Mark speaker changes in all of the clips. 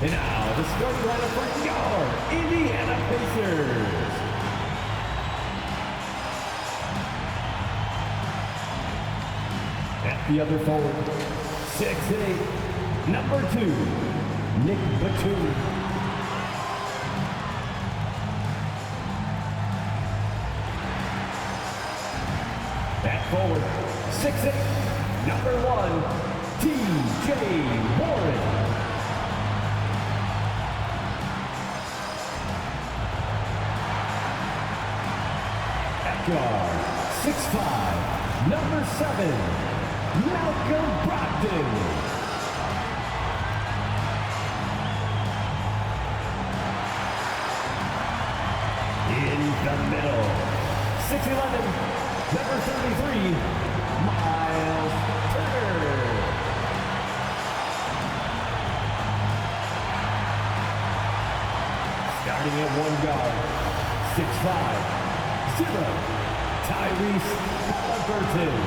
Speaker 1: And now, the starting lineup for your Indiana Pacers. At the other forward, 6'8", number 2, Nick Batum. At forward, 6'8", number 1, T.J. Warren. Guard, 6'5", number 7, Malcolm Brogdon. In the middle, 6'11", number 33, Miles Turner. Starting at one guard, 6'5", 0, Tyrese Halliburton.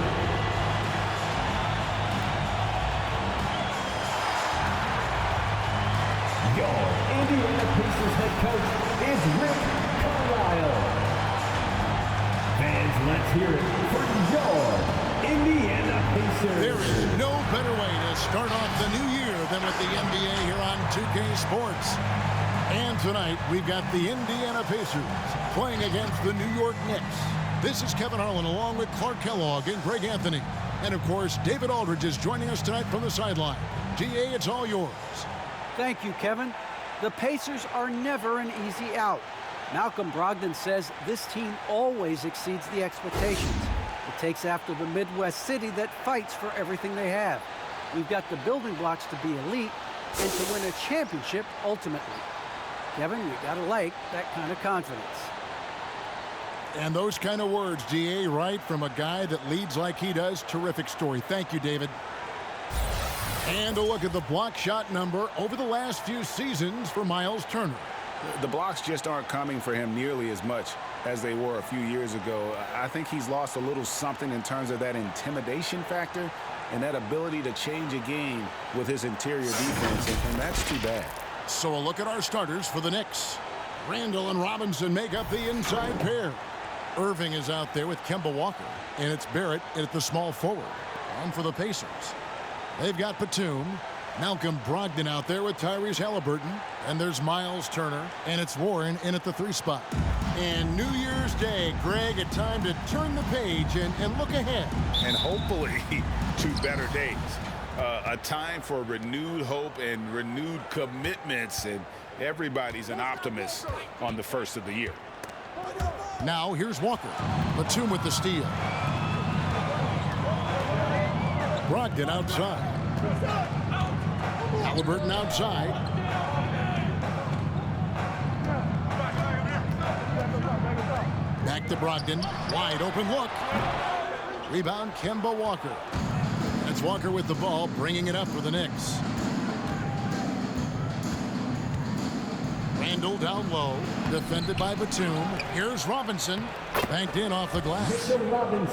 Speaker 1: Your Indiana Pacers head coach is Rick Carlisle. Fans, let's hear it for your Indiana Pacers.
Speaker 2: There is no better way to start off the new year than with the NBA here on 2K Sports. And tonight, we've got the Indiana Pacers playing against the New York Knicks. This is Kevin Harlan along with Clark Kellogg and Greg Anthony. And of course, David Aldridge is joining us tonight from the sideline. GA, it's all yours.
Speaker 3: Thank you, Kevin. The Pacers are never an easy out. Malcolm Brogdon says this team always exceeds the expectations. It takes after the Midwest city that fights for everything they have. We've got the building blocks to be elite and to win a championship ultimately. Kevin, you gotta like that kind of confidence.
Speaker 2: And those kind of words, GA, right from a guy that leads like he does. Terrific story. Thank you, David. And a look at the block shot number over the last few seasons for Miles Turner.
Speaker 4: The blocks just aren't coming for him nearly as much as they were a few years ago. I think he's lost a little something in terms of that intimidation factor and that ability to change a game with his interior defense, and that's too bad.
Speaker 2: So a look at our starters for the Knicks. Randle and Robinson make up the inside pair. Irving is out there with Kemba Walker, and it's Barrett at the small forward. On for the Pacers. They've got Batum, Malcolm Brogdon out there with Tyrese Halliburton, and there's Miles Turner, and it's Warren in at the 3 spot. And New Year's Day, Greg, a time to turn the page and look ahead.
Speaker 4: And hopefully to better days. A time for renewed hope and renewed commitments, and everybody's an optimist on the first of the year.
Speaker 2: Now here's Walker. Batum with the steal. Brogdon outside. Halliburton outside. Back to Brogdon. Wide open look. Rebound Kemba Walker. It's Walker with the ball, bringing it up for the Knicks. Randle down low, defended by Batum. Here's Robinson, banked in off the glass.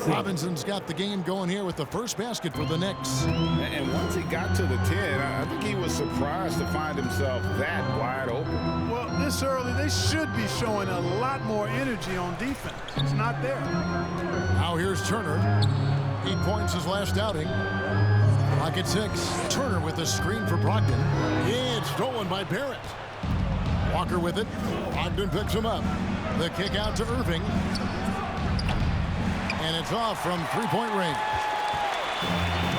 Speaker 2: Robinson's got the game going here with the first basket for the Knicks.
Speaker 4: And once he got to the 10, I think he was surprised to find himself that wide open.
Speaker 5: Well, this early, they should be showing a lot more energy on defense. It's not there.
Speaker 2: Now here's Turner. 8 points his last outing. Clock at 6. Turner with the screen for Brogdon. Yeah, it's stolen by Barrett. Walker with it. Brogdon picks him up. The kick out to Irving. And it's off from three-point range.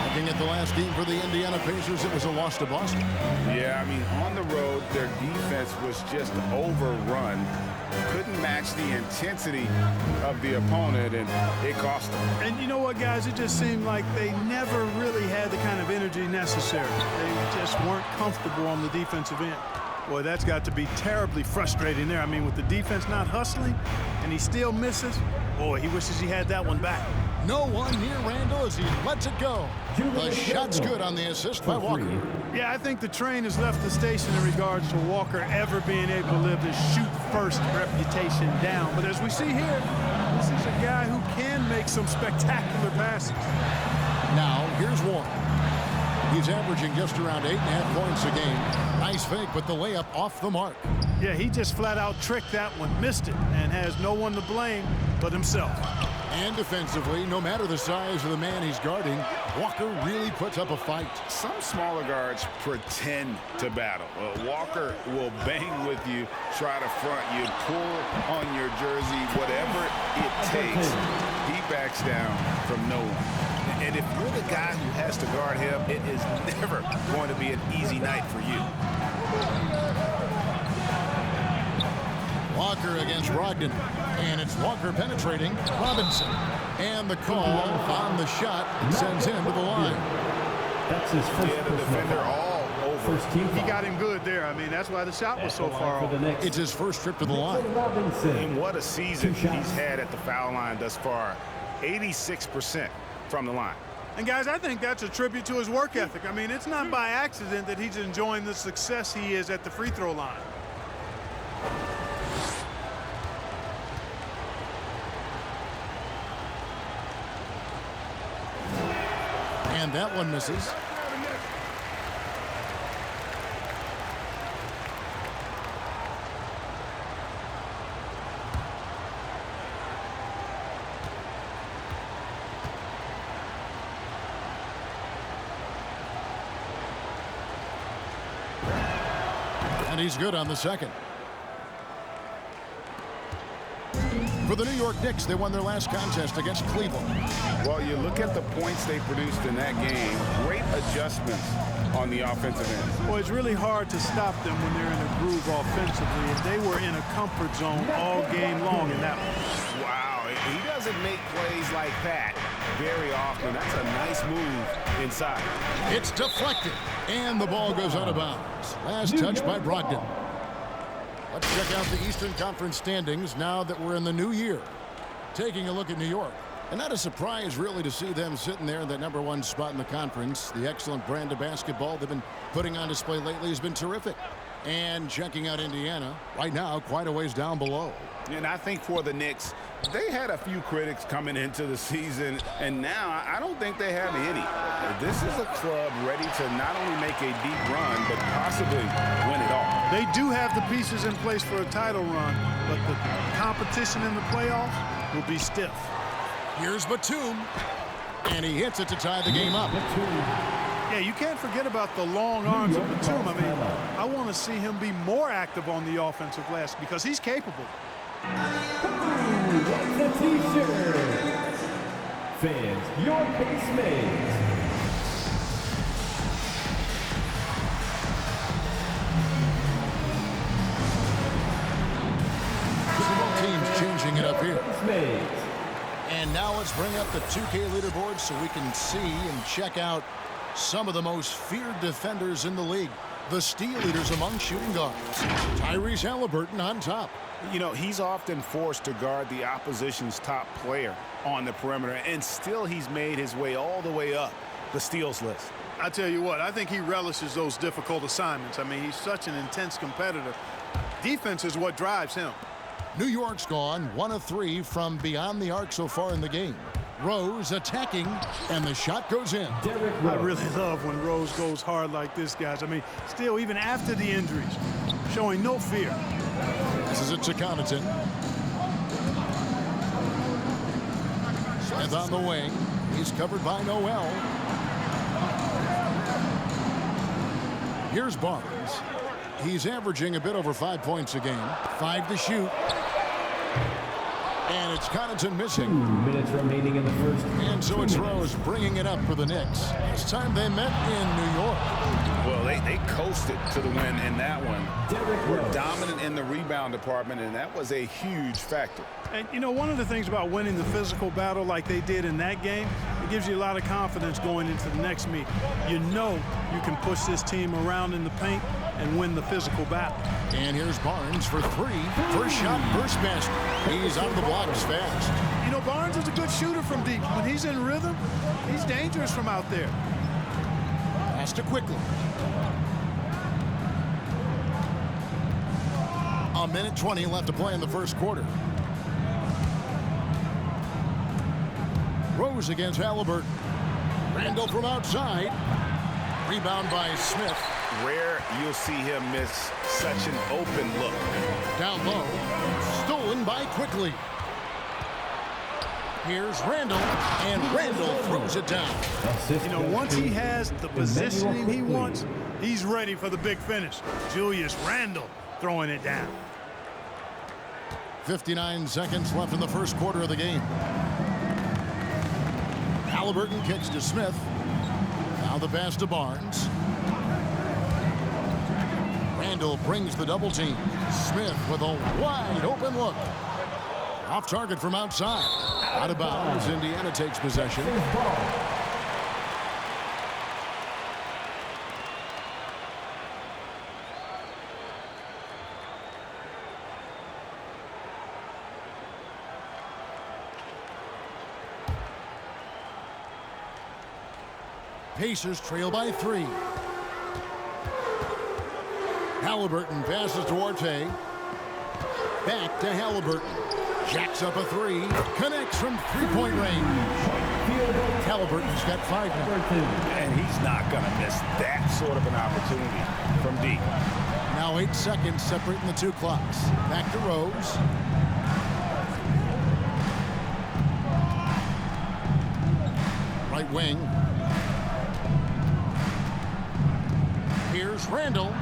Speaker 2: Looking at the last game for the Indiana Pacers, it was a loss to Boston.
Speaker 4: Yeah, I mean, on the road, their defense was just overrun. Couldn't match the intensity of the opponent, and it cost them.
Speaker 5: And you know what, guys? It just seemed like they never really had the kind of energy necessary. They just weren't comfortable on the defensive end. Boy, that's got to be terribly frustrating there. I mean, with the defense not hustling and he still misses, boy, he wishes he had that one back.
Speaker 2: No one near Randle as he lets it go. The shot's good on the assist by Walker.
Speaker 5: Yeah, I think the train has left the station in regards to Walker ever being able to live his shoot-first reputation down. But as we see here, this is a guy who can make some spectacular passes.
Speaker 2: Now, here's Warren. He's averaging just around 8.5 points a game. Nice fake, but the layup off the mark.
Speaker 5: Yeah, he just flat out tricked that one, missed it, and has no one to blame but himself.
Speaker 2: And defensively, no matter the size of the man he's guarding, Walker really puts up a fight.
Speaker 4: Some smaller guards pretend to battle. Walker will bang with you, try to front you, pull on your jersey, whatever it takes. He backs down from no one. And if you're the guy who has to guard him, it is never going to be an easy night for you.
Speaker 2: Walker against Brogdon. And it's Walker penetrating Robinson. And the call on the shot sends him to the line.
Speaker 1: That's his first
Speaker 4: Yeah, the defender all over.
Speaker 5: He got him good there. I mean, that's why the shot was so far off.
Speaker 2: It's his first trip to the line.
Speaker 4: And what a season he's had at the foul line thus far. 86% from the line.
Speaker 5: And, guys, I think that's a tribute to his work ethic. I mean, it's not by accident that he's enjoying the success he is at the free throw line.
Speaker 2: And that one misses. And he's good on the second. For the New York Knicks, they won their last contest against Cleveland.
Speaker 4: Well, you look at the points they produced in that game. Great adjustments on the offensive end.
Speaker 5: Well, it's really hard to stop them when they're in a groove offensively, and they were in a comfort zone all game long in that one.
Speaker 4: Wow, he doesn't make plays like that very often. That's a nice move inside.
Speaker 2: It's deflected, and the ball goes out of bounds. Last touch by Brogdon. Let's check out the Eastern Conference standings now that we're in the new year. Taking a look at New York. And not a surprise, really, to see them sitting there in that #1 spot in the conference. The excellent brand of basketball they've been putting on display lately has been terrific. And checking out Indiana, right now, quite a ways down below.
Speaker 4: And I think for the Knicks, they had a few critics coming into the season, and now I don't think they have any. This is a club ready to not only make a deep run, but possibly win it all.
Speaker 5: They do have the pieces in place for a title run, but the competition in the playoffs will be stiff.
Speaker 2: Here's Batum, and he hits it to tie the game up.
Speaker 5: Yeah, you can't forget about the long arms of Batum. I mean, I want to see him be more active on the offensive glass because he's capable.
Speaker 1: The T-shirt. Fans, your base mates.
Speaker 2: Teams changing it up here.
Speaker 1: Mates.
Speaker 2: And now let's bring up the 2K leaderboard so we can see and check out some of the most feared defenders in the league. The steal leaders among shooting guards. Tyrese Halliburton on top.
Speaker 4: You know, he's often forced to guard the opposition's top player on the perimeter, and still he's made his way all the way up the steals list.
Speaker 5: I tell you what, I think he relishes those difficult assignments. I mean, he's such an intense competitor. Defense is what drives him.
Speaker 2: New York's gone 1 of 3 from beyond the arc so far in the game. Rose attacking, and the shot goes in.
Speaker 5: I really love when Rose goes hard like this, guys. I mean, still, even after the injuries, showing no fear.
Speaker 2: This is it to Connaughton. Smith on the wing. He's covered by Noel. Here's Barnes. He's averaging a bit over 5 points a game. 5 to shoot. And it's Connaughton missing.
Speaker 1: 2 minutes remaining in the first.
Speaker 2: And so it's Rose bringing it up for the Knicks. Last time they met in New York.
Speaker 4: Well, they coasted to the win in that one. Were dominant in the rebound department, and that was a huge factor.
Speaker 5: And, you know, one of the things about winning the physical battle like they did in that game, it gives you a lot of confidence going into the next meet. You know you can push this team around in the paint and win the physical battle.
Speaker 2: And here's Barnes for 3. First shot, first basket. He's out of the blocks fast.
Speaker 5: You know, Barnes is a good shooter from deep. When he's in rhythm, he's dangerous from out there.
Speaker 2: Pass to quickly. A minute 20 left to play in the first quarter. Rose against Halliburton. Randle from outside. Rebound by Smith.
Speaker 4: Rare you'll see him miss such an open look.
Speaker 2: Down low. Stolen by Quickly. Here's Randle, and Randle throws it down.
Speaker 5: You know, once he has the positioning he wants, he's ready for the big finish. Julius Randle throwing it down.
Speaker 2: 59 seconds left in the first quarter of the game. Halliburton kicks to Smith. Now the pass to Barnes. Randle brings the double team. Smith with a wide open look. Off target from outside. Out of bounds. Indiana takes possession. Pacers trail by 3. Halliburton passes to Orte. Back to Halliburton. Jacks up a 3. Connects from three-point range. Halliburton's got 5 now.
Speaker 4: And he's not going to miss that sort of an opportunity from deep.
Speaker 2: Now 8 seconds separating the two clocks. Back to Rose. Right wing. Here's Randle.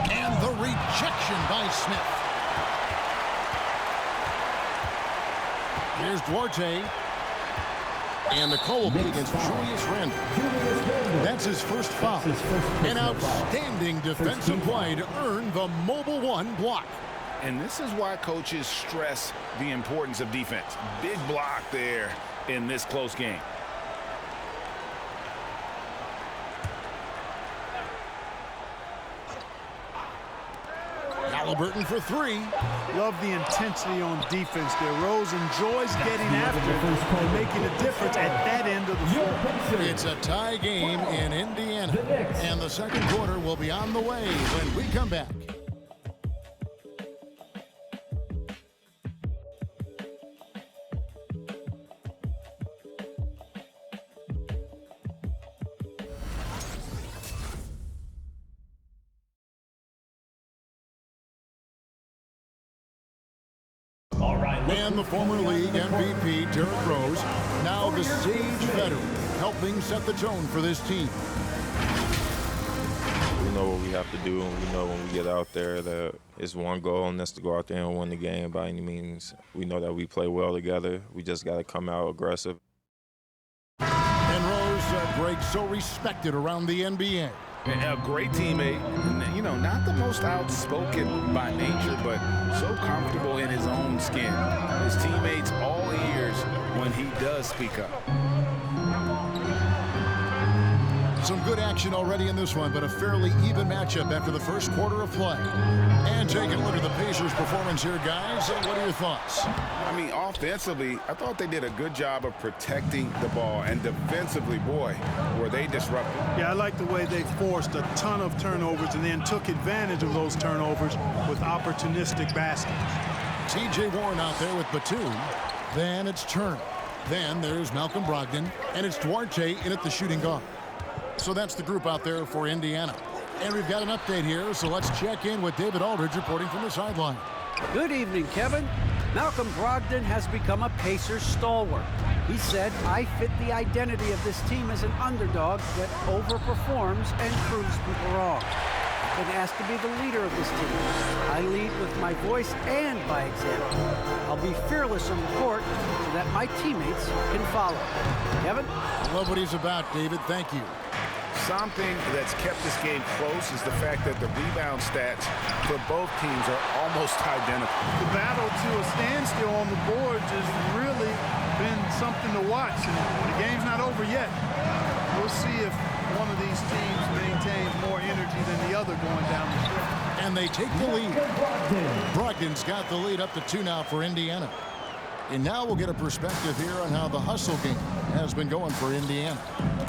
Speaker 2: And the rejection by Smith. Here's Duarte. And the call will be against Julius Randle. That's his first foul. An outstanding defensive play to earn the mobile 1 block.
Speaker 4: And this is why coaches stress the importance of defense. Big block there in this close game.
Speaker 2: Halliburton for 3.
Speaker 5: Love the intensity on defense there. Rose enjoys getting after it and making a difference at that end of the floor.
Speaker 2: It's a tie game in Indiana. And the second quarter will be on the way when we come back. And the former league MVP, Derrick Rose, now the Sage veteran, helping set the tone for this team.
Speaker 6: We know what we have to do, and we know when we get out there that it's one goal, and that's to go out there and win the game by any means. We know that we play well together. We just got to come out aggressive.
Speaker 2: And Rose breaks so respected around the NBA.
Speaker 4: A great teammate, you know, not the most outspoken by nature, but so comfortable in his own skin. His teammates all ears when he does speak up.
Speaker 2: Some good action already in this one, but a fairly even matchup after the first quarter of play. And taking a look at the Pacers' performance here, guys. What are your thoughts?
Speaker 4: I mean, offensively, I thought they did a good job of protecting the ball. And defensively, boy, were they disruptive.
Speaker 5: Yeah, I like the way they forced a ton of turnovers and then took advantage of those turnovers with opportunistic baskets.
Speaker 2: T.J. Warren out there with Batum. Then it's Turner. Then there's Malcolm Brogdon. And it's Duarte in at the shooting guard. So that's the group out there for Indiana. And we've got an update here, so let's check in with David Aldridge reporting from the sideline.
Speaker 3: Good evening, Kevin. Malcolm Brogdon has become a Pacers stalwart. He said, "I fit the identity of this team as an underdog that overperforms and proves people wrong. I've been asked to be the leader of this team. I lead with my voice and by example. I'll be fearless on the court so that my teammates can follow." Kevin?
Speaker 2: I love what he's about, David. Thank you.
Speaker 4: Something that's kept this game close is the fact that the rebound stats for both teams are almost identical.
Speaker 5: The battle to a standstill on the boards has really been something to watch, and the game's not over yet. We'll see if one of these teams maintains more energy than the other going down the stretch.
Speaker 2: And they take the lead. Brogdon's got the lead up to 2 now for Indiana. And now we'll get a perspective here on how the hustle game has been going for Indiana.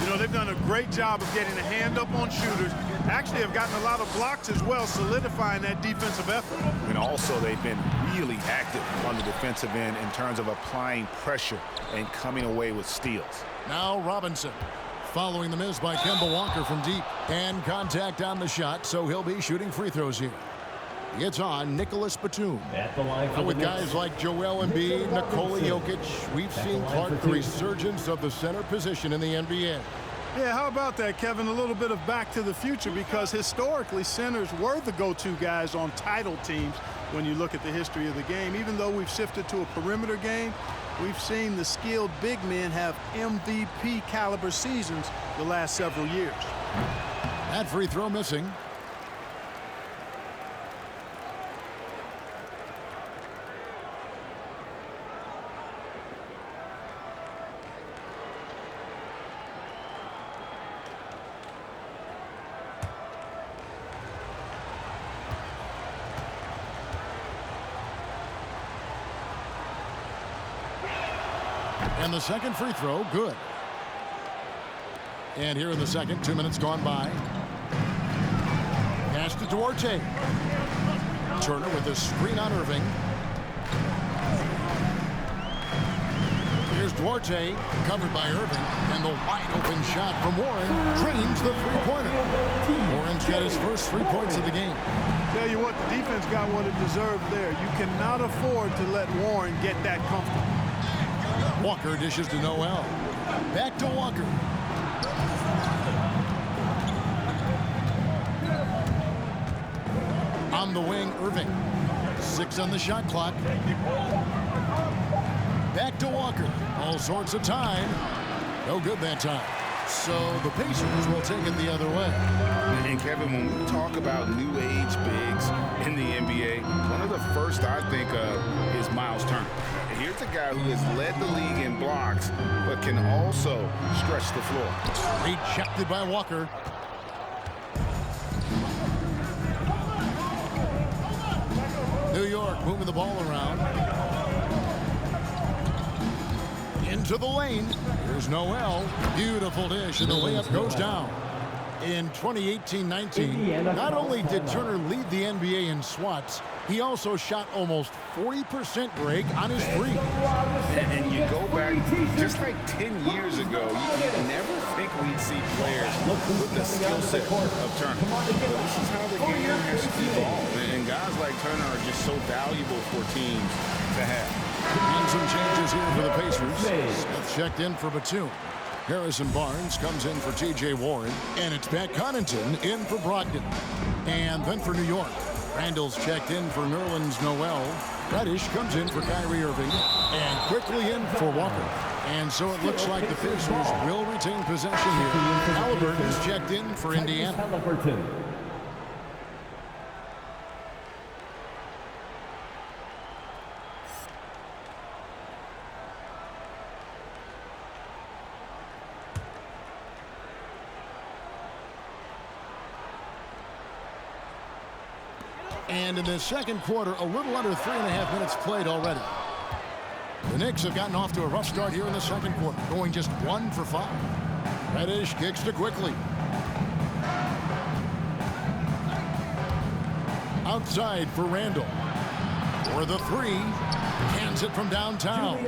Speaker 5: You know, they've done a great job of getting a hand up on shooters. Actually have gotten a lot of blocks as well, solidifying that defensive effort.
Speaker 4: And also they've been really active on the defensive end in terms of applying pressure and coming away with steals.
Speaker 2: Now Robinson following the miss by Kemba Walker from deep. And contact on the shot, so he'll be shooting free throws here. It's on Nicholas Batum. Now with guys like Joel Embiid, Nikola Jokic, we've seen, Clark, the resurgence of the center position in the NBA.
Speaker 5: Yeah, how about that, Kevin? A little bit of back to the future, because historically centers were the go-to guys on title teams when you look at the history of the game. Even though we've shifted to a perimeter game, we've seen the skilled big men have MVP caliber seasons the last several years.
Speaker 2: That free throw missing. And the second free throw, good. And here in the second, 2 minutes gone by. Pass to Duarte. Turner with the screen on Irving. Here's Duarte, covered by Irving, and the wide open shot from Warren drains the three-pointer. Warren's got his first 3 points of the game.
Speaker 5: Tell you what, the defense got what it deserved there. You cannot afford to let Warren get that comfortable.
Speaker 2: Walker dishes to Noel. Back to Walker. On the wing, Irving. 6 on the shot clock. Back to Walker. All sorts of time. No good that time. So the Pacers will take it the other way.
Speaker 4: And Kevin, when we talk about new age bigs in the NBA, one of the first I think of is Miles Turner. Here's a guy who has led the league in blocks, but can also stretch the floor.
Speaker 2: Rejected by Walker. New York moving the ball around. Into the lane. Here's Noel. Beautiful dish, and the layup goes down. In 2018-19, not only did Turner lead the NBA in swats, he also shot almost 40% break on his three.
Speaker 4: And you go back just like 10 years ago, you'd never think we'd see players with the skill set of Turner. But this is how the game has evolved. And guys like Turner are just so valuable for teams to have.
Speaker 2: And some changes here for the Pacers. Smith checked in for Batum. Harrison Barnes comes in for T.J. Warren. And it's Pat Connaughton in for Brogdon. And then for New York, Randle's checked in for Nerlens Noel. Reddish comes in for Kyrie Irving. And quickly in for Walker. And so it looks like the Pacers will retain possession here. Halliburton's checked in for Indiana. And in the second quarter, a little under 3.5 minutes played already. The Knicks have gotten off to a rough start here in the second quarter, going just 1 for 5. Reddish kicks to quickly. Outside for Randle. For the 3. Cans it from downtown.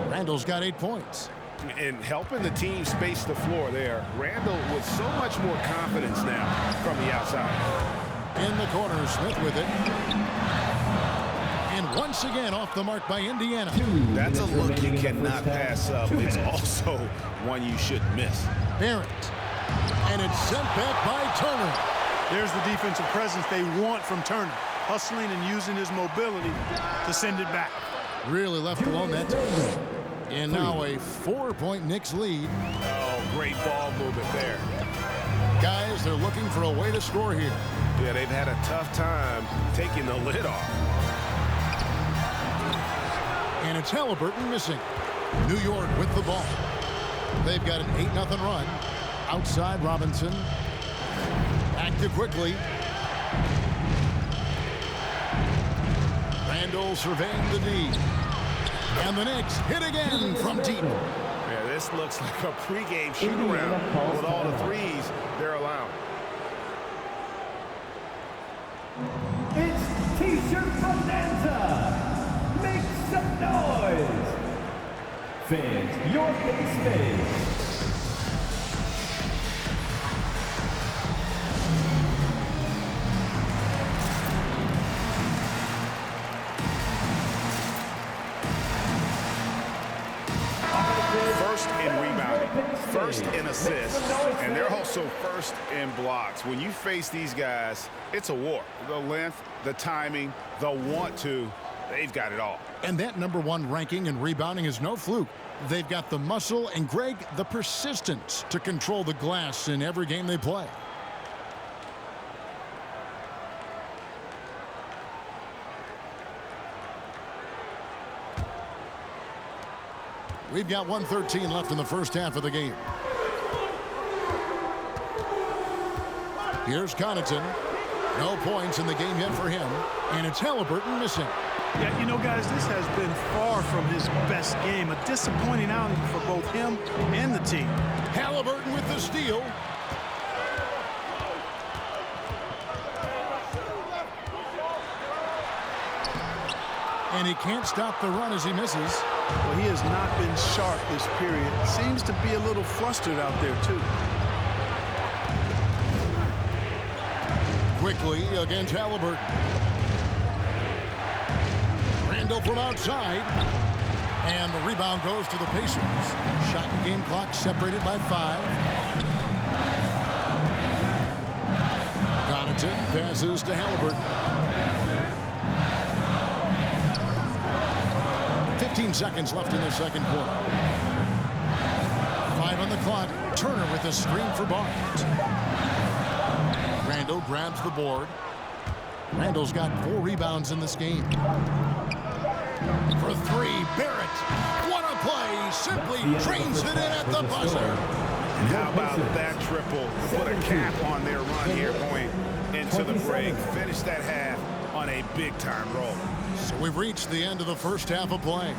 Speaker 2: Randle's got 8 points.
Speaker 4: And helping the team space the floor there, Randle with so much more confidence now from the outside.
Speaker 2: In the corner, Smith with it. And once again off the mark by Indiana.
Speaker 4: That's a look you cannot pass up. It's also one you shouldn't miss.
Speaker 2: Barrett. And it's sent back by Turner.
Speaker 5: There's the defensive presence they want from Turner. Hustling and using his mobility to send it back.
Speaker 2: Really left alone that time. And now a 4-point Knicks lead.
Speaker 4: Oh, great ball movement there.
Speaker 2: Guys, they're looking for a way to score here.
Speaker 4: Yeah, they've had a tough time taking the lid off.
Speaker 2: And it's Halliburton missing. New York with the ball. They've got an 8-0 run. Outside Robinson. Back to quickly. Randle surveying the D. And the Knicks hit again from deep.
Speaker 4: Yeah, this looks like a pregame shoot-around with all the threes they're allowing.
Speaker 1: It's T-shirt bonanza. Make some noise. Fans, your base face.
Speaker 4: first in assists, and they're also first in blocks. When you face these guys, it's a war. The length, the timing, the want to, they've got it all.
Speaker 2: And that #1 ranking in rebounding is no fluke. They've got the muscle and, Greg, the persistence to control the glass in every game they play. We've got 1:13 left in the first half of the game. Here's Connaughton. No points in the game yet for him. And it's Halliburton missing.
Speaker 5: Yeah, you know, guys, this has been far from his best game. A disappointing outing for both him and the team.
Speaker 2: Halliburton with the steal. And he can't stop the run as he misses.
Speaker 5: Well, he has not been sharp this period. Seems to be a little flustered out there, too.
Speaker 2: Quickly against Halliburton. Randle from outside. And the rebound goes to the Pacers. Shot and game clock separated by 5. Connaughton passes to Halliburton. 15 seconds left in the second quarter. 5 on the clock. Turner with a screen for Barnes. Randle grabs the board. Randle's got 4 rebounds in this game. For 3, Barrett. What a play. Simply drains it in at the buzzer.
Speaker 4: And how about that triple to put a cap on their run here going into the break. Finish that half on a big-time roll.
Speaker 2: So we've reached the end of the first half of play.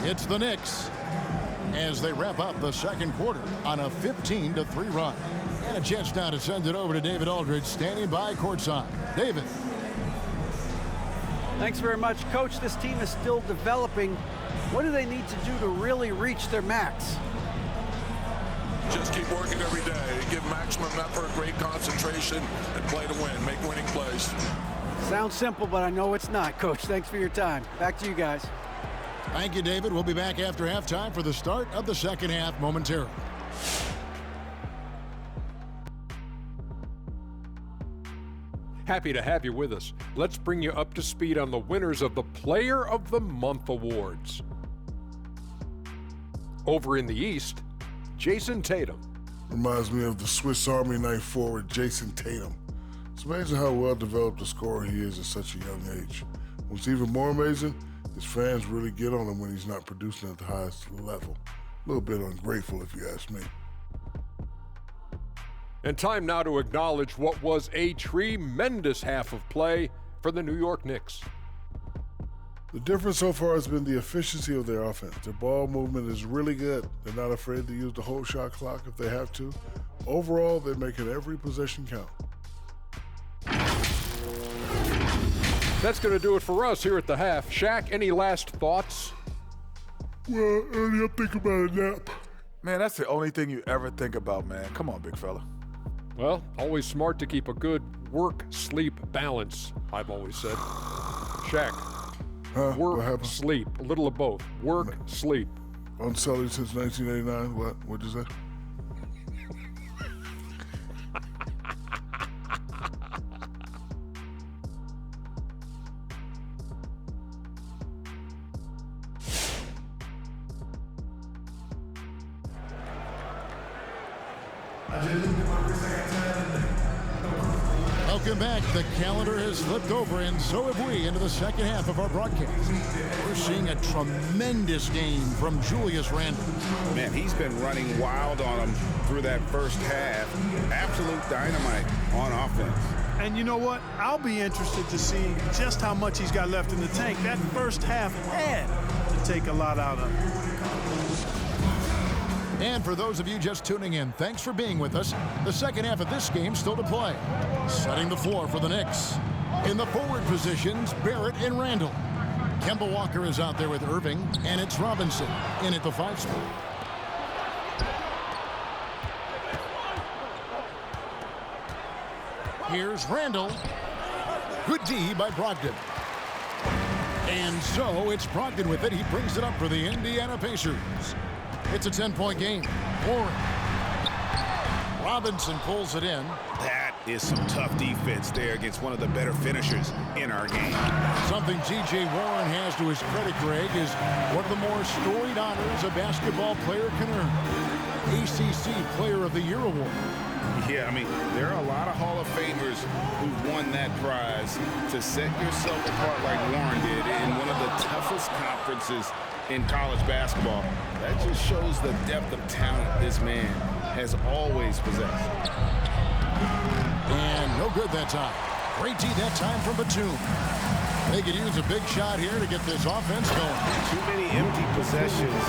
Speaker 2: It's the Knicks as they wrap up the second quarter on a 15-3 run. And a chance now to send it over to David Aldridge, standing by courtside. David.
Speaker 3: Thanks very much, Coach. This team is still developing. What do they need to do to really reach their max?
Speaker 7: Just keep working every day. Give maximum effort, great concentration, and play to win. Make winning plays.
Speaker 3: Sounds simple, but I know it's not, Coach. Thanks for your time. Back to you guys.
Speaker 2: Thank you, David. We'll be back after halftime for the start of the second half momentarily.
Speaker 8: Happy to have you with us. Let's bring you up to speed on the winners of the Player of the Month awards. Over in the East, Jason Tatum.
Speaker 9: Reminds me of the Swiss Army knife forward Jason Tatum. It's amazing how well developed a scorer he is at such a young age. What's even more amazing, his fans really get on him when he's not producing at the highest level. A little bit ungrateful if you ask me.
Speaker 8: And time now to acknowledge what was a tremendous half of play for the New York Knicks.
Speaker 9: The difference so far has been the efficiency of their offense. Their ball movement is really good. They're not afraid to use the whole shot clock if they have to. Overall, they're making every possession count.
Speaker 8: That's going to do it for us here at the half. Shaq, any last thoughts?
Speaker 9: Well, Ernie, I'm thinking about a nap.
Speaker 10: Man, that's the only thing you ever think about, man. Come on, big fella.
Speaker 8: Well, always smart to keep a good work-sleep balance, I've always said. Shaq, work, sleep, a little of both. Work, sleep.
Speaker 9: Unsullied since 1989. What'd you say?
Speaker 2: Welcome back. The calendar has flipped over, and so have we, into the second half of our broadcast. We're seeing a tremendous game from Julius Randle.
Speaker 4: Man, he's been running wild on him through that first half. Absolute dynamite on offense.
Speaker 5: And you know what? I'll be interested to see just how much he's got left in the tank. That first half had to take a lot out of him.
Speaker 2: And for those of you just tuning in, thanks for being with us. The second half of this game still to play. Setting the floor for the Knicks. In the forward positions, Barrett and Randle. Kemba Walker is out there with Irving, and it's Robinson in at the 5 spot. Here's Randle. Good D by Brogdon. And so it's Brogdon with it. He brings it up for the Indiana Pacers. It's a 10-point game. Warren. Robinson pulls it in.
Speaker 4: That is some tough defense there against one of the better finishers in our game.
Speaker 2: Something T.J. Warren has to his credit, Greg, is one of the more storied honors a basketball player can earn. ACC Player of the Year award.
Speaker 4: Yeah, I mean, there are a lot of Hall of Famers who've won that prize. To set yourself apart like Warren did in one of the toughest conferences in college basketball, that just shows the depth of talent this man has always possessed.
Speaker 2: And no good that time. Great D that time from Batum. They could use a big shot here to get this offense going.
Speaker 4: Too many empty possessions.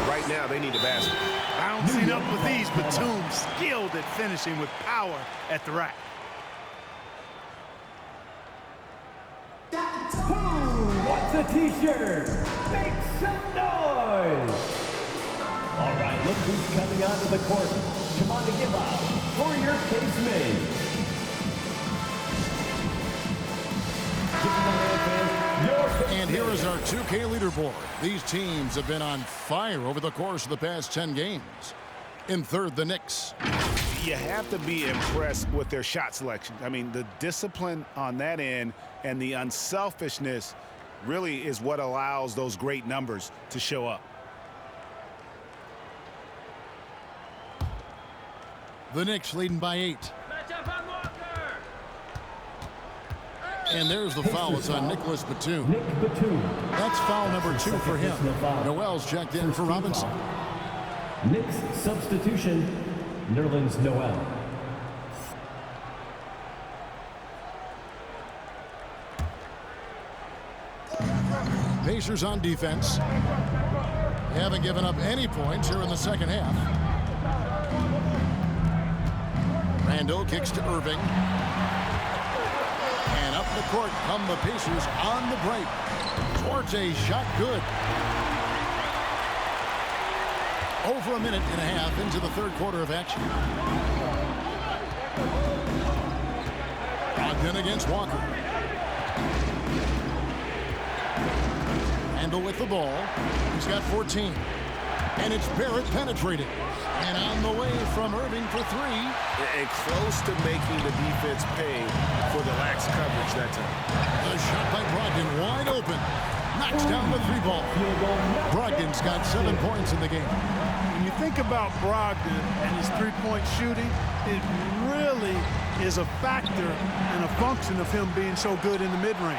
Speaker 4: Right now, they need a basket.
Speaker 5: Bouncing up with these, Batum skilled at finishing with power at the rack.
Speaker 1: Who wants a t-shirt? Make some noise! All right, look who's coming onto the court. Come on to give up for your case made.
Speaker 2: And here is our 2K leaderboard. These teams have been on fire over the course of the past 10 games. In third, the Knicks.
Speaker 4: You have to be impressed with their shot selection. I mean, the discipline on that end and the unselfishness really is what allows those great numbers to show up.
Speaker 2: The Knicks leading by 8. And there's the foul. It's on Nicholas Batum. That's foul number 2 for him. Noel's checked in for Robinson.
Speaker 1: Knicks substitution, Nerlens Noel.
Speaker 2: Pacers on defense. They haven't given up any points here in the second half. Randle kicks to Irving. And up the court come the Pacers on the break. Duarte shot good. Over a minute and a half into the third quarter of action. Brogdon against Walker. Randle with the ball. He's got 14. And it's Barrett penetrating. And on the way from Irving for 3.
Speaker 4: And close to making the defense pay for the lax coverage that time.
Speaker 2: The shot by Brogdon wide open. Knocks down the 3-ball. Brogdon's got 7 points in the game.
Speaker 5: When you think about Brogdon and his three-point shooting, it really is a factor and a function of him being so good in the mid-range.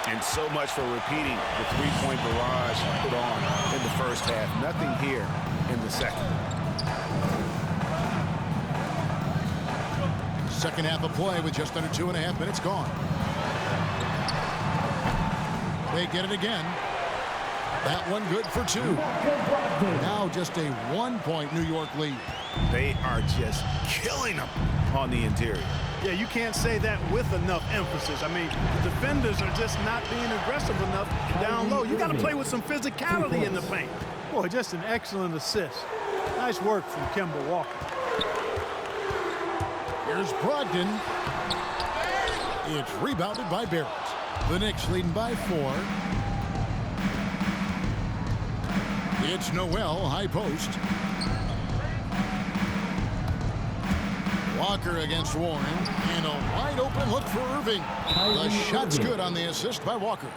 Speaker 4: And so much for repeating the three-point barrage put on in the first half. Nothing here in the second.
Speaker 2: Second half of play with just under 2.5 minutes gone. They get it again. That one good for 2. Now just a 1-point New York lead.
Speaker 4: They are just killing them on the interior.
Speaker 5: Yeah, you can't say that with enough emphasis. I mean, the defenders are just not being aggressive enough down low. You got to play with some physicality in the paint. Boy, just an excellent assist. Nice work from Kemba Walker.
Speaker 2: Here's Brogdon. It's rebounded by Barrett. The Knicks leading by 4. It's Noel, high post. Walker against Warren. And a wide open look for Irving. The shot's good on the assist by Walker.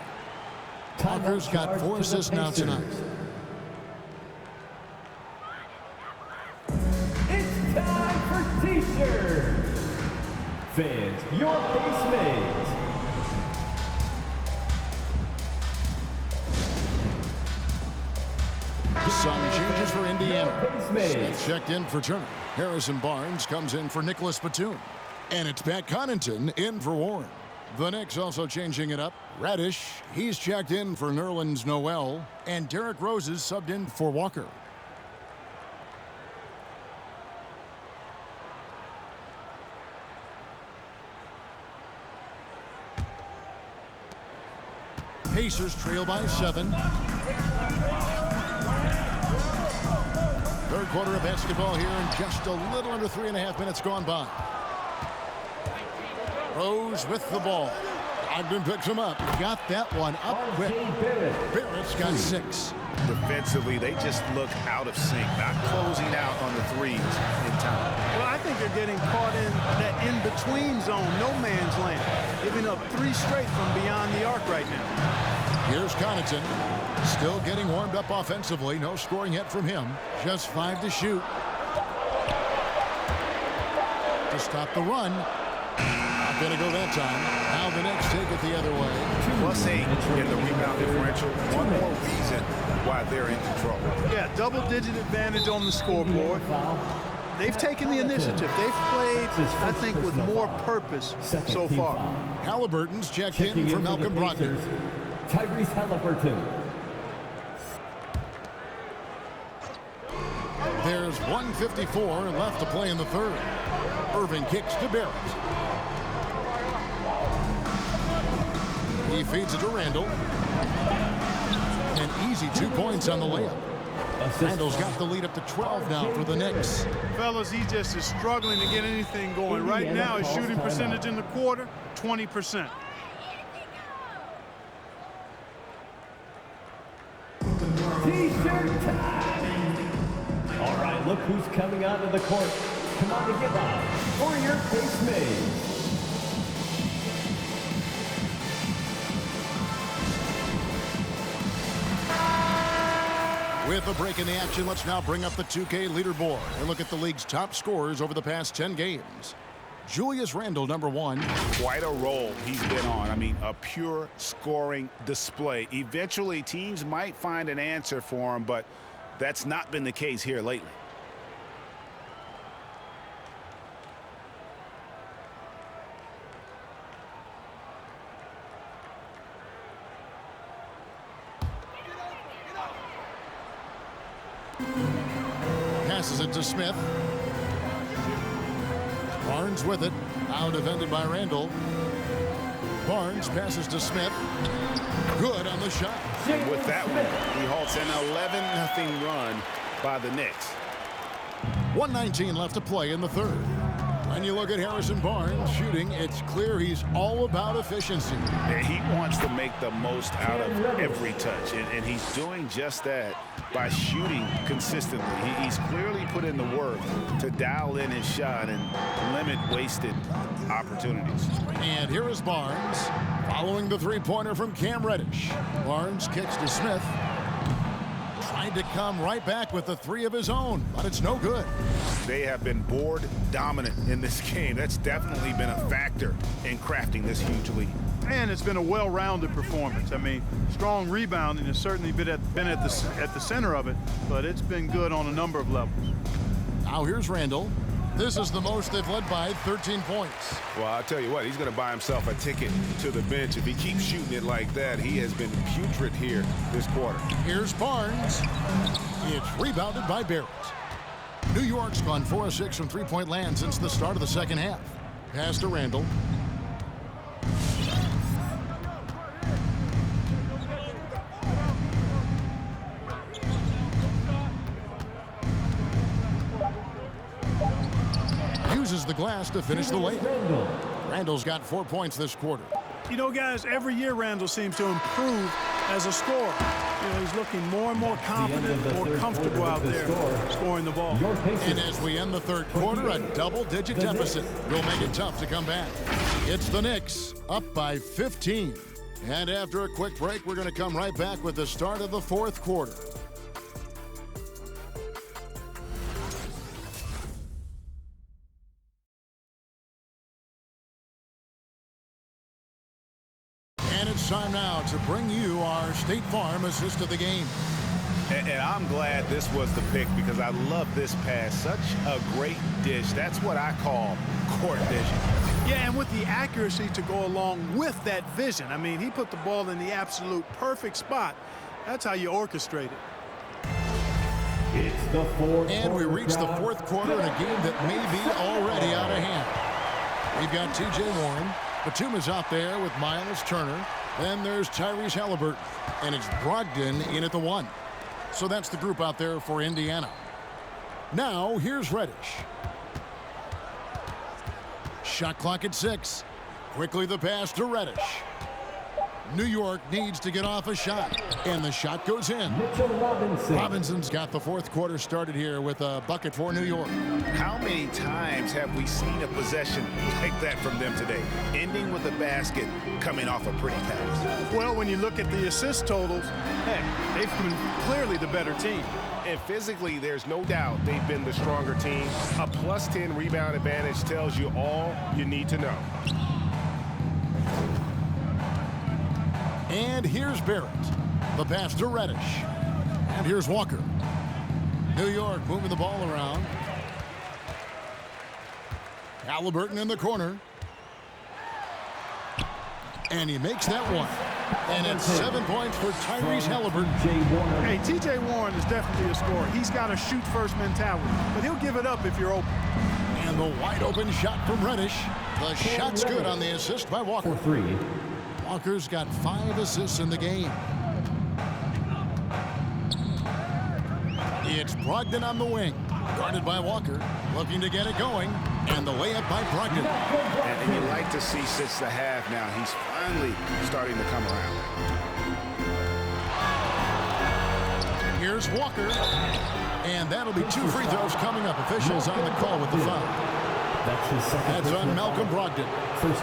Speaker 2: Walker's got 4 assists now tonight.
Speaker 1: It's time for t-shirts. Fans, your case made.
Speaker 2: Some changes for Indiana. Smith checked in for Turner. Harrison Barnes comes in for Nicholas Batum. And it's Pat Connaughton in for Warren. The Knicks also changing it up. Radish, he's checked in for Nerlens Noel. And Derrick Rose is subbed in for Walker. Pacers trail by 7. Third quarter of basketball here and just a little under 3.5 minutes gone by. Rose with the ball. Ogden picks him up. Got that one up quick. Barrett's got 6.
Speaker 4: defensively, they just look out of sync, not closing out on the threes in time.
Speaker 5: Well, I think they're getting caught in that in-between zone, no man's land, giving up 3 straight from beyond the arc right now.
Speaker 2: Here's Connaughton, still getting warmed up offensively. No scoring yet from him. Just 5 to shoot. To stop the run. Not going to go that time. Now the Knicks take it the other way.
Speaker 4: +8 in the rebound differential. One more reason why they're in control.
Speaker 5: Yeah, double-digit advantage on the scoreboard. They've taken the initiative. They've played, I think, with more purpose so far.
Speaker 2: Halliburton's checked in for Malcolm Brogdon.
Speaker 1: Tyrese Halliburton.
Speaker 2: There's 1:54 left to play in the third. Irving kicks to Barrett. He feeds it to Randle. An easy 2 points on the layup. Randle's got the lead up to 12 now for the Knicks.
Speaker 5: Fellas, he just is struggling to get anything going. Right now, his shooting percentage in the quarter, 20%.
Speaker 1: T-shirt time. All right, look who's coming onto the court. Come on to give up for your face maze.
Speaker 2: With a break in the action, let's now bring up the 2K leaderboard and look at the league's top scorers over the past 10 games. Julius Randle, #1.
Speaker 4: Quite a role he's been on. I mean, a pure scoring display. Eventually, teams might find an answer for him, but that's not been the case here lately.
Speaker 2: Passes it to Smith. Barnes with it. Out defended by Randle. Barnes passes to Smith. Good on the shot.
Speaker 4: With that one, he halts an 11-0 run by the Knicks.
Speaker 2: 1:19 left to play in the third. When you look at Harrison Barnes shooting, it's clear he's all about efficiency.
Speaker 4: He wants to make the most out of every touch, and he's doing just that by shooting consistently. He's clearly put in the work to dial in his shot and limit wasted opportunities.
Speaker 2: And here is Barnes following the three-pointer from Cam Reddish. Barnes kicks to Smith. Trying to come right back with the 3 of his own, but it's no good.
Speaker 4: They have been board dominant in this game. That's definitely been a factor in crafting this huge lead.
Speaker 5: And it's been a well-rounded performance. I mean, strong rebounding has certainly been at the center of it, but it's been good on a number of levels.
Speaker 2: Now here's Randle. This is the most they've led by 13 points.
Speaker 4: Well, I'll tell you what, he's going to buy himself a ticket to the bench. If he keeps shooting it like that, he has been putrid here this quarter.
Speaker 2: Here's Barnes. It's rebounded by Barrett. New York's gone 4 of 6 from three-point land since the start of the second half. Pass to Randle. Uses the glass to finish the layup. Randle's got 4 points this quarter.
Speaker 5: You know, guys, every year Randle seems to improve as a scorer. You know, he's looking more and more confident, more comfortable out there scoring the ball.
Speaker 2: And as we end the third quarter, a double-digit deficit will make it tough to come back. It's the Knicks up by 15. And after a quick break, we're going to come right back with the start of the fourth quarter. And it's time now to bring you our State Farm assist of the game.
Speaker 4: And I'm glad this was the pick because I love this pass. Such a great dish. That's what I call court vision.
Speaker 5: Yeah, and with the accuracy to go along with that vision. I mean, he put the ball in the absolute perfect spot. That's how you orchestrate it.
Speaker 1: It's the fourth
Speaker 2: and we reach the fourth quarter in a game that may be already out of hand. We've got T.J. Warren. Batum is out there with Miles Turner. Then there's Tyrese Halliburton. And it's Brogdon in at the 1. So that's the group out there for Indiana. Now, here's Reddish. Shot clock at 6. Quickly the pass to Reddish. New York needs to get off a shot, and the shot goes in.
Speaker 1: Mitchell Robinson.
Speaker 2: Robinson's got the fourth quarter started here with a bucket for New York.
Speaker 4: How many times have we seen a possession like that from them today? Ending with a basket, coming off a pretty pass.
Speaker 5: Well, when you look at the assist totals, heck, they've been clearly the better team.
Speaker 11: And physically, there's no doubt they've been the stronger team. A plus 10 rebound advantage tells you all you need to know.
Speaker 2: And here's Barrett. The pass to Reddish. And here's Walker. New York moving the ball around. Halliburton in the corner. And he makes that one. And it's 7 points for Tyrese Halliburton.
Speaker 5: Hey, T.J. Warren is definitely a scorer. He's got a shoot-first mentality, but he'll give it up if you're open.
Speaker 2: And the wide-open shot from Reddish. The shot's good on the assist by Walker.
Speaker 1: For 3.
Speaker 2: Walker's got 5 assists in the game. It's Brogdon on the wing. Guarded by Walker. Looking to get it going. And the layup by Brogdon.
Speaker 4: And you like to see since the half now, he's finally starting to come around.
Speaker 2: Here's Walker. And that'll be 2 free throws coming up. Officials on the call with the foul. That's on Malcolm Brogdon.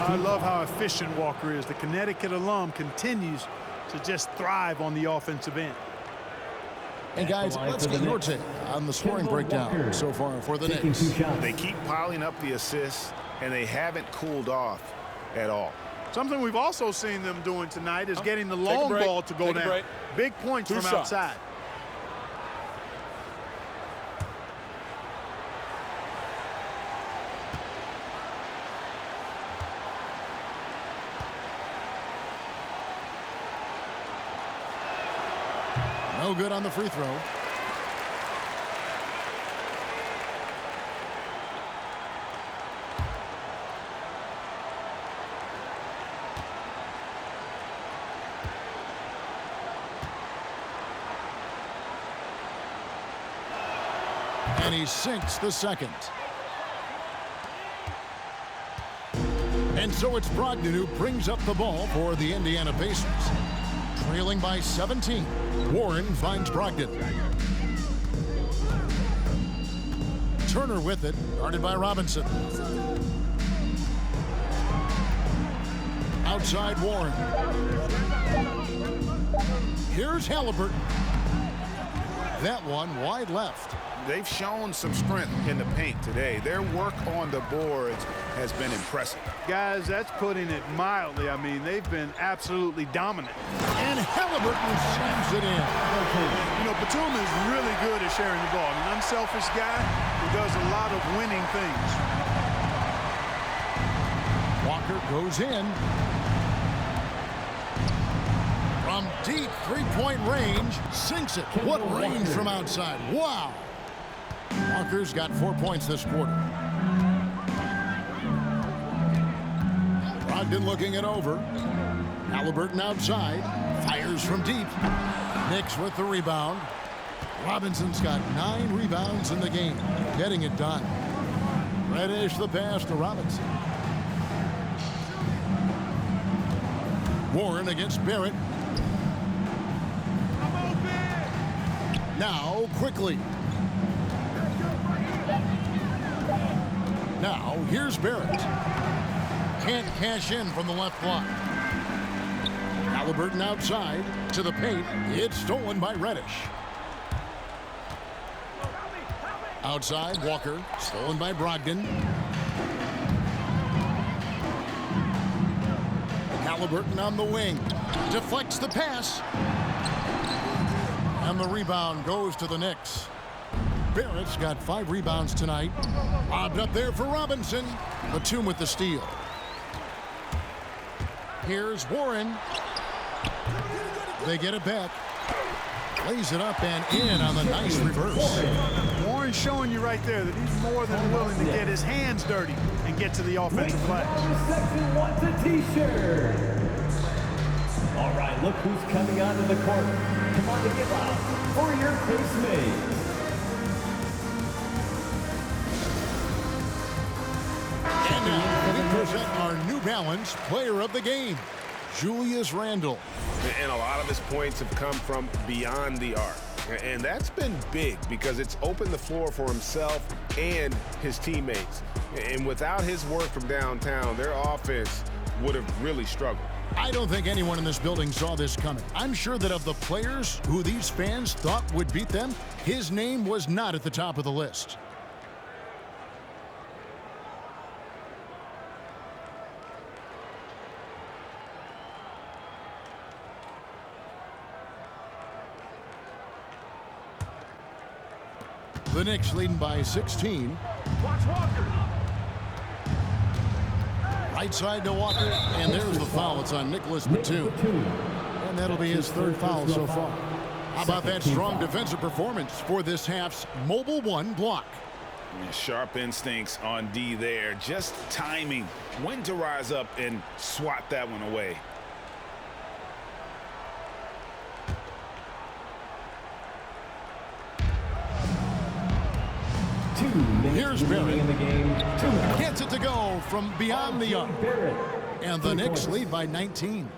Speaker 5: I love how efficient Walker is. The Connecticut alum continues to just thrive on the offensive end.
Speaker 2: And guys, let's get your take on the scoring breakdown so far for the Knicks.
Speaker 4: They keep piling up the assists, and they haven't cooled off at all.
Speaker 5: Something we've also seen them doing tonight is getting the long ball to go down. Big points from outside.
Speaker 2: No good on the free throw. And he sinks the second. And so it's Brogdon who brings up the ball for the Indiana Pacers. Trailing by 17. Warren finds Brogdon. Turner with it, guarded by Robinson. Outside Warren. Here's Halliburton. That one wide left.
Speaker 4: They've shown some strength in the paint today. Their work on the boards has been impressive.
Speaker 5: Guys, that's putting it mildly. I mean, they've been absolutely dominant.
Speaker 2: And Halliburton slams it in.
Speaker 5: You know, Batum is really good at sharing the ball. An unselfish guy who does a lot of winning things.
Speaker 2: Walker goes in. From deep three-point range, sinks it. What range from outside. Wow. Walker's got 4 points this quarter. Brogdon looking it over. Halliburton outside. Fires from deep. Knicks with the rebound. Robinson's got 9 rebounds in the game. Getting it done. Reddish the pass to Robinson. Warren against Barrett. Now quickly. Now, here's Barrett. Can't cash in from the left block. Halliburton outside to the paint. It's stolen by Reddish. Outside, Walker. Stolen by Brogdon. Halliburton on the wing. Deflects the pass. And the rebound goes to the Knicks. Barrett's got 5 rebounds tonight. Lobbed up there for Robinson. Batum with the steal. Here's Warren. They get it back. Lays it up and in on the nice reverse.
Speaker 5: Warren's showing you right there that he's more than willing to get his hands dirty and get to the offensive glass.
Speaker 1: Section wants a t-shirt. All right, look who's coming onto the court. Come on to give up for your face mate.
Speaker 2: And now we present our New Balance Player of the Game. Julius Randle.
Speaker 11: And a lot of his points have come from beyond the arc. And that's been big because it's opened the floor for himself and his teammates. And without his work from downtown, their offense would have really struggled.
Speaker 2: I don't think anyone in this building saw this coming. I'm sure that of the players who these fans thought would beat them, his name was not at the top of the list. The Knicks leading by 16.
Speaker 1: Watch Walker.
Speaker 2: Right side to Walker, and there's the foul. It's on Nicholas Batum. And that'll be his third foul so far. How about that strong defensive performance for this half's Mobile One block?
Speaker 4: Sharp instincts on D there. Just timing when to rise up and swat that one away.
Speaker 2: Here's Barrett. Gets it to go from beyond the arc. And the Knicks lead by 19.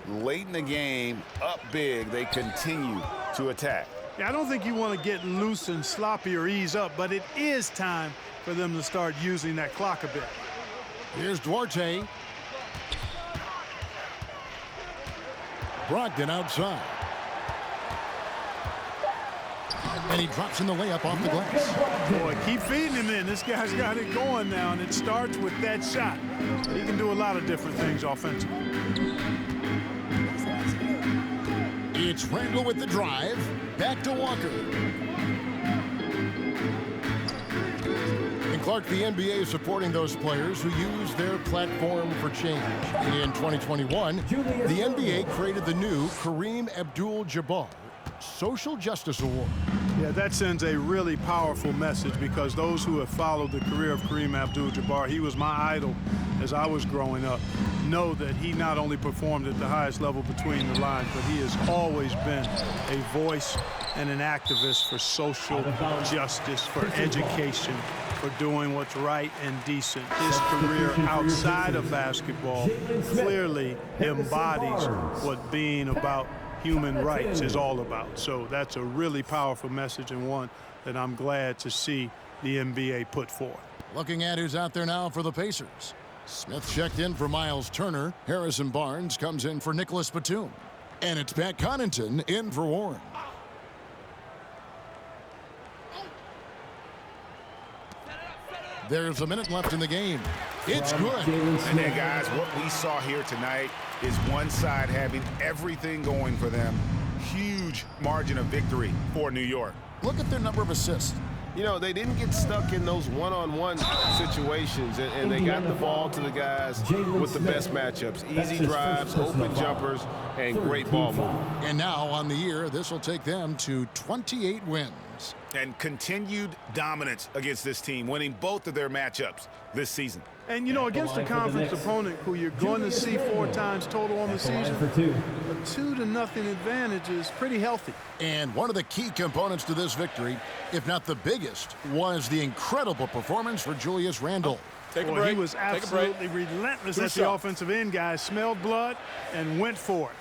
Speaker 4: Late in the game, up big, they continue to attack.
Speaker 5: Yeah, I don't think you want to get loose and sloppy or ease up, but it is time for them to start using that clock a bit.
Speaker 2: Here's Duarte. Brogdon outside. And he drops in the layup off the glass.
Speaker 5: Boy, keep feeding him in. This guy's got it going now, and it starts with that shot. He can do a lot of different things offensively.
Speaker 2: It's Randle with the drive. Back to Walker. And Clark, the NBA is supporting those players who use their platform for change. In 2021, the NBA created the new Kareem Abdul-Jabbar Social Justice Award.
Speaker 5: Yeah, that sends a really powerful message because those who have followed the career of Kareem Abdul-Jabbar, he was my idol as I was growing up, know that he not only performed at the highest level between the lines, but he has always been a voice and an activist for social justice, for education, for doing what's right and decent. His career outside of basketball clearly embodies what being about human rights is all about. So that's a really powerful message and one that I'm glad to see the NBA put forth.
Speaker 2: Looking at who's out there now for the Pacers. Smith checked in for Miles Turner. Harrison Barnes comes in for Nicholas Batum. And it's Pat Connaughton in for Warren. There's a minute left in the game. It's good.
Speaker 4: And then, guys, what we saw here tonight is one side having everything going for them. Huge margin of victory for New York.
Speaker 2: Look at their number of assists.
Speaker 11: You know, they didn't get stuck in those one-on-one situations, and they got the ball to the guys with the best matchups. Easy drives, open jumpers, and great ball movement.
Speaker 2: And now on the year, this will take them to 28 wins.
Speaker 4: And continued dominance against this team, winning both of their matchups this season.
Speaker 5: And, you know, against a conference opponent who you're going to see 4 times total on the season, a 2-0 advantage is pretty healthy.
Speaker 2: And one of the key components to this victory, if not the biggest, was the incredible performance for Julius Randle.
Speaker 5: Take a break. He was absolutely relentless at the offensive end, guys. Smelled blood and went for it.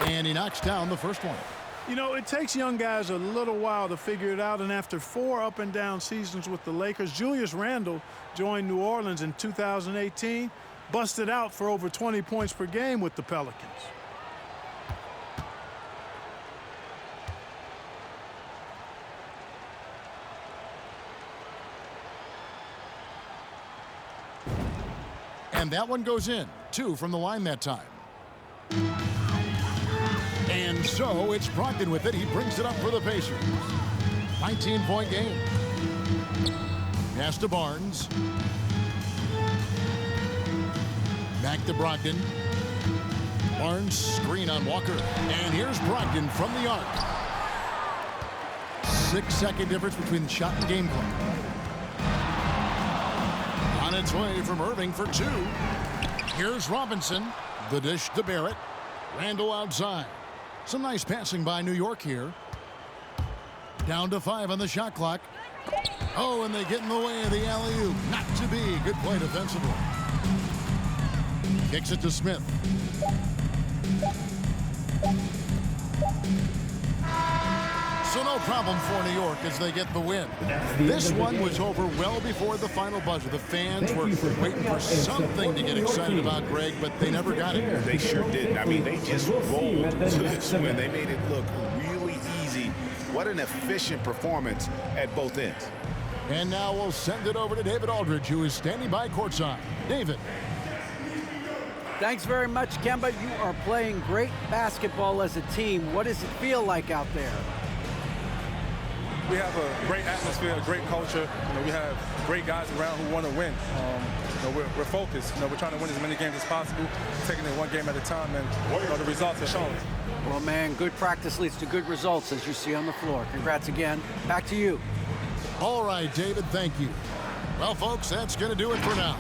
Speaker 2: And he knocks down the first one.
Speaker 5: You know, it takes young guys a little while to figure it out, and after 4 up-and-down seasons with the Lakers, Julius Randle joined New Orleans in 2018, busted out for over 20 points per game with the Pelicans.
Speaker 2: And that one goes in. 2 from the line that time. And so it's Brogdon with it. He brings it up for the Pacers. 19-point game. Pass to Barnes. Back to Brogdon. Barnes screen on Walker. And here's Brogdon from the arc. 6-second difference between the shot and game clock. On its way from Irving for 2. Here's Robinson. The dish to Barrett. Randle outside. Some nice passing by New York here. Down to 5 on the shot clock. Oh, and they get in the way of the alley-oop. Not to be. Good play defensively. Kicks it to Smith. So no problem for New York as they get the win. This one was over well before the final buzzer. The fans were waiting for something to get excited about, Greg, but they never got it.
Speaker 4: They sure didn't. I mean, they just rolled to this win. They made it look really easy. What an efficient performance at both ends.
Speaker 2: And now we'll send it over to David Aldridge, who is standing by courtside. David.
Speaker 3: Thanks very much, Kemba. You are playing great basketball as a team. What does it feel like out there?
Speaker 12: We have a great atmosphere, a great culture. We have great guys around who want to win. We're focused. We're trying to win as many games as possible, taking it one game at a time, and the results are showing.
Speaker 3: Well, man, good practice leads to good results, as you see on the floor. Congrats again. Back to you.
Speaker 2: All right, David, thank you. Well, folks, that's going to do it for now.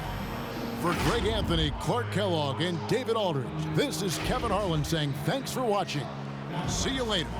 Speaker 2: For Greg Anthony, Clark Kellogg, and David Aldridge, this is Kevin Harlan saying thanks for watching. See you later.